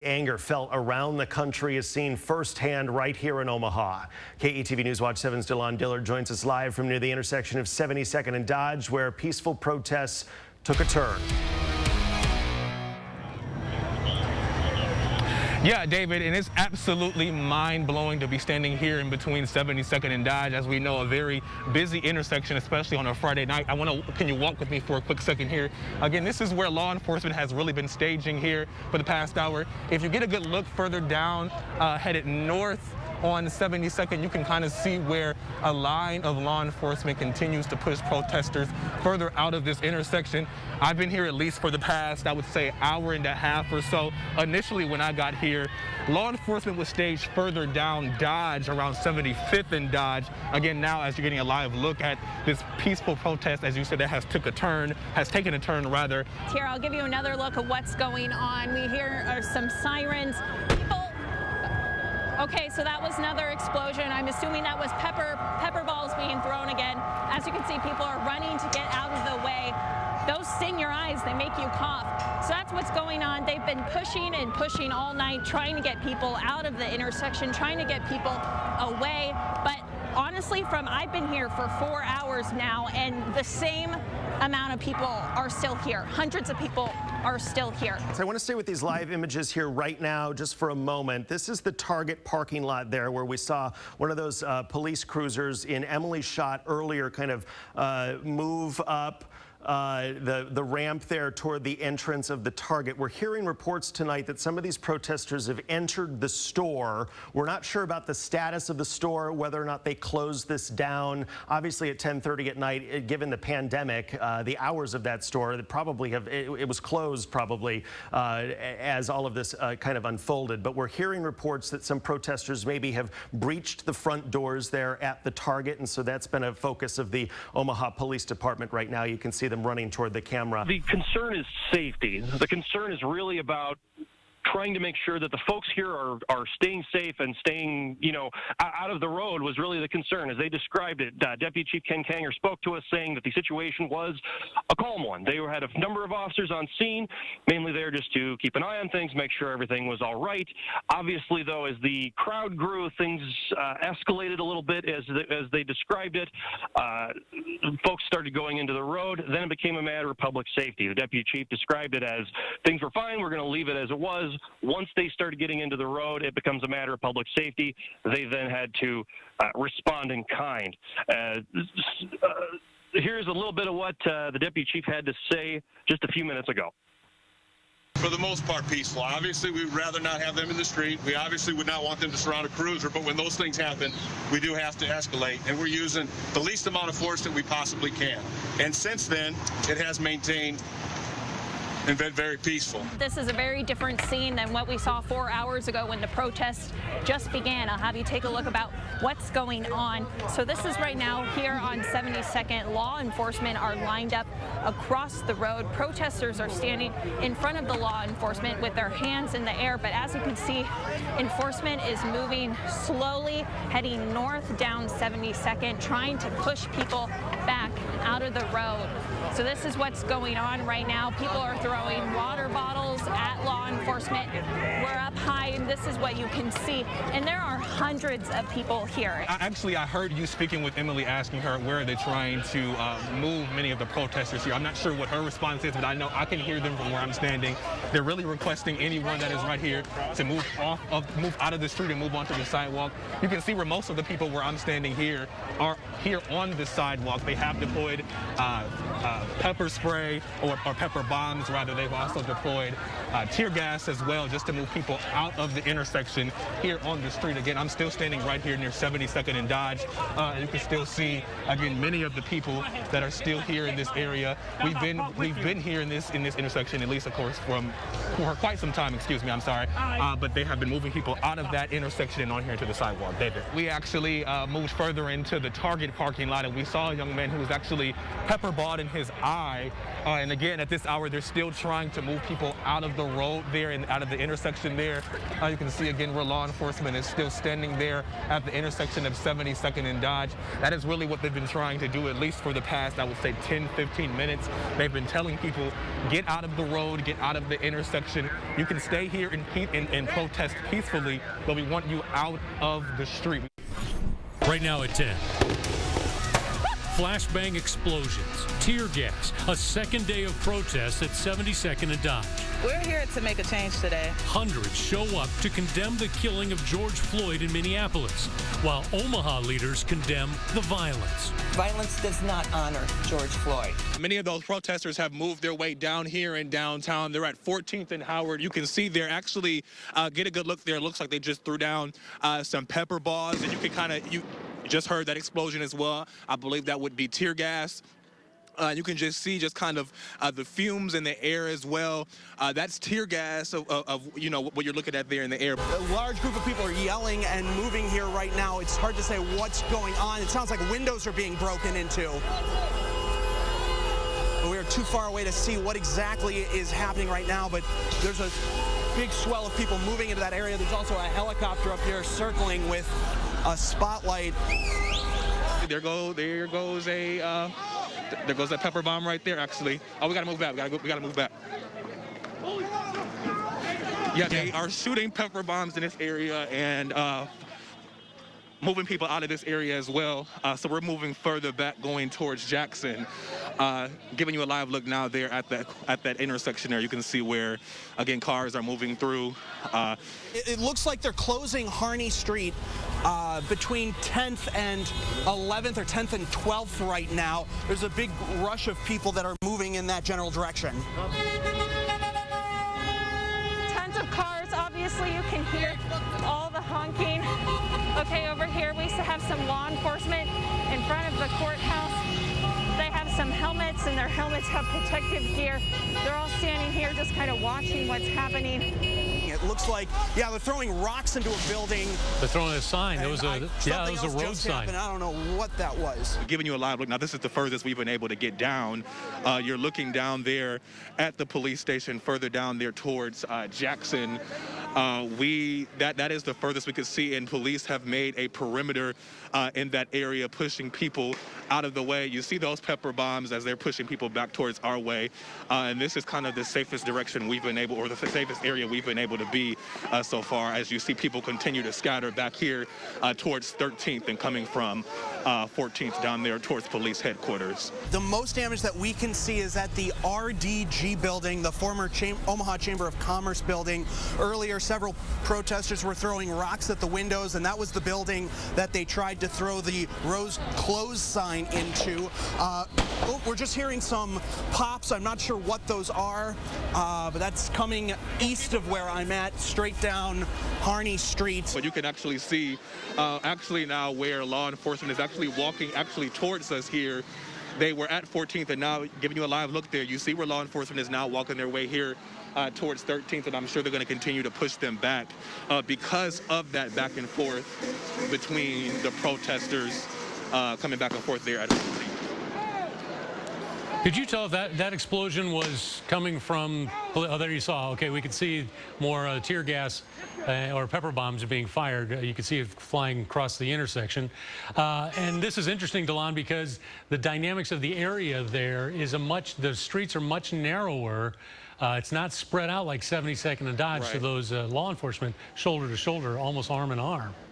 Anger felt around the country is seen firsthand right here in Omaha. KETV News Watch 7's Delon Dillard joins us live from near the intersection of 72nd and Dodge, where peaceful protests took a turn. Yeah, David, and it's absolutely mind-blowing to be standing here in between 72nd and Dodge, as we know, a very busy intersection, especially on a Friday night. Can you walk with me for a quick second here? Again, this is where law enforcement has really been staging here for the past hour. If you get a good look further down, headed north on 72nd, you can kind of see where a line of law enforcement continues to push protesters further out of this intersection. I've been here at least for the past, I would say, hour and a half or so. Initially, when I got here, law enforcement was staged further down Dodge, around 75th and Dodge. Again, now as you're getting a live look at this peaceful protest, as you said, that has taken a turn. Here, I'll give you another look at what's going on. We hear some sirens. Okay, so that was another explosion. I'm assuming that was pepper balls being thrown again. As you can see, people are running to get out of the way. Those sting your eyes, they make you cough. So that's what's going on. They've been pushing and pushing all night, trying to get people out of the intersection, trying to get people away. But honestly, I've been here for 4 hours now, and the same amount of people are still here. Hundreds of people are still here. So I want to stay with these live images here right now just for a moment. This is the Target parking lot there where we saw one of those police cruisers in Emily's shot earlier kind of move up the ramp there toward the entrance of the Target. We're hearing reports tonight that some of these protesters have entered the store. We're not sure about the status of the store, whether or not they closed this down. Obviously at 10:30 at night, given the pandemic, the hours of that store, it was closed probably as all of this kind of unfolded. But we're hearing reports that some protesters maybe have breached the front doors there at the Target, and so that's been a focus of the Omaha Police Department right now. You can see them running toward the camera. The concern is safety. The concern is really about trying to make sure that the folks here are staying safe and staying, out of the road was really the concern. As they described it, Deputy Chief Ken Kanger spoke to us saying that the situation was a calm one. They had a number of officers on scene, mainly there just to keep an eye on things, make sure everything was all right. Obviously, though, as the crowd grew, things escalated a little bit as they described it. Folks started going into the road. Then it became a matter of public safety. The Deputy Chief described it as things were fine. We're going to leave it as it was. Once they started getting into the road, it becomes a matter of public safety. They then had to respond in kind. Here's a little bit of what the Deputy Chief had to say just a few minutes ago. For the most part, peaceful. Obviously, we'd rather not have them in the street. We obviously would not want them to surround a cruiser, but when those things happen, we do have to escalate, and we're using the least amount of force that we possibly can. And since then, it has maintained and been very peaceful. This is a very different scene than what we saw 4 hours ago when the protest just began. I'll have you take a look about what's going on. So this is right now here on 72nd. Law enforcement are lined up across the road. Protesters are standing in front of the law enforcement with their hands in the air. But as you can see, enforcement is moving slowly, heading north down 72nd, trying to push people back out of the road. So this is what's going on right now. People are throwing water bottles at law enforcement. We're up high, and this is what you can see. And there are hundreds of people here. I heard you speaking with Emily, asking her where they're trying to move many of the protesters here. I'm not sure what her response is, but I know I can hear them from where I'm standing. They're really requesting anyone that is right here to move out of the street and move onto the sidewalk. You can see where most of the people where I'm standing here are here on the sidewalk. They have deployed pepper spray or pepper bombs, rather. They've also deployed tear gas as well, just to move people out of the intersection here on the street. Again, I'm still standing right here near 72nd and Dodge. You can still see, again, many of the people that are still here in this area. We've been here in this intersection, at least, of course, for quite some time. Excuse me, I'm sorry. But they have been moving people out of that intersection and on here to the sidewalk. David, we actually moved further into the Target parking lot, and we saw a young man who was actually pepper balled in his eye. And again, at this hour, they're still trying to move people out of the road there and out of the intersection there. You can see again where law enforcement is still standing there at the intersection of 72nd and Dodge. That is really what they've been trying to do, at least for the past, I would say, 10-15 minutes. They've been telling people, get out of the road, get out of the intersection. You can stay here and protest peacefully, but we want you out of the street. Right now at 10. Flashbang explosions, tear gas, a second day of protests at 72nd and Dodge. We're here to make a change today. Hundreds show up to condemn the killing of George Floyd in Minneapolis, while Omaha leaders condemn the violence. Violence does not honor George Floyd. Many of those protesters have moved their way down here in downtown. They're at 14th and Howard. You can see they're actually, get a good look there. It looks like they just threw down some pepper balls, and you can kind of, you just heard that explosion as well. I believe that would be tear gas. You can just see just kind of the fumes in the air as well. That's tear gas of you know, what you're looking at there in the air. A large group of people are yelling and moving here right now. It's hard to say what's going on. It sounds like windows are being broken into. We are too far away to see what exactly is happening right now, but there's a big swell of people moving into that area. There's also a helicopter up here circling with a spotlight. There goes that pepper bomb right there, actually. Oh, we gotta move back. We gotta move back. Yeah, they are shooting pepper bombs in this area and moving people out of this area as well. So we're moving further back, going towards Jackson. Giving you a live look now there at that intersection there. You can see where, again, cars are moving through. It looks like they're closing Harney Street between 10th and 11th or 10th and 12th right now. There's a big rush of people that are moving in that general direction. Tons of cars. Obviously, you can hear all the honking. Okay, over here we have some law enforcement in front of the courthouse. They have some helmets, and their helmets have protective gear. They're all standing here just kind of watching what's happening. It looks like, yeah, they're throwing rocks into a building. They're throwing a sign. It was a road sign. I don't know what that was. Giving you a live look. Now, this is the furthest we've been able to get down. You're looking down there at the police station, further down there towards Jackson. That is the furthest we could see, and police have made a perimeter in that area, pushing people out of the way. You see those pepper bombs as they're pushing people back towards our way, and this is kind of the safest direction we've been able, or the safest area we've been able to be so far, as you see people continue to scatter back here towards 13th and coming from 14th down there towards police headquarters. The most damage that we can see is at the RDG building, the former Omaha Chamber of Commerce building. Earlier, several protesters were throwing rocks at the windows, and that was the building that they tried to throw the Rose Closed sign into. We're just hearing some pops. I'm not sure what those are, but that's coming east of where I'm at, straight down Harney Street. But you can actually see actually now where law enforcement is actually walking towards us here. They were at 14th, and now giving you a live look there, you see where law enforcement is now walking their way here towards 13th, and I'm sure they're going to continue to push them back because of that back and forth between the protesters coming back and forth there at 14th. Could you tell if that explosion was coming from, oh, there you saw, okay, we could see more tear gas or pepper bombs being fired. You could see it flying across the intersection. And this is interesting, Delon, because the dynamics of the area there is the streets are much narrower. It's not spread out like 72nd and Dodge, right. So those law enforcement shoulder to shoulder, almost arm in arm.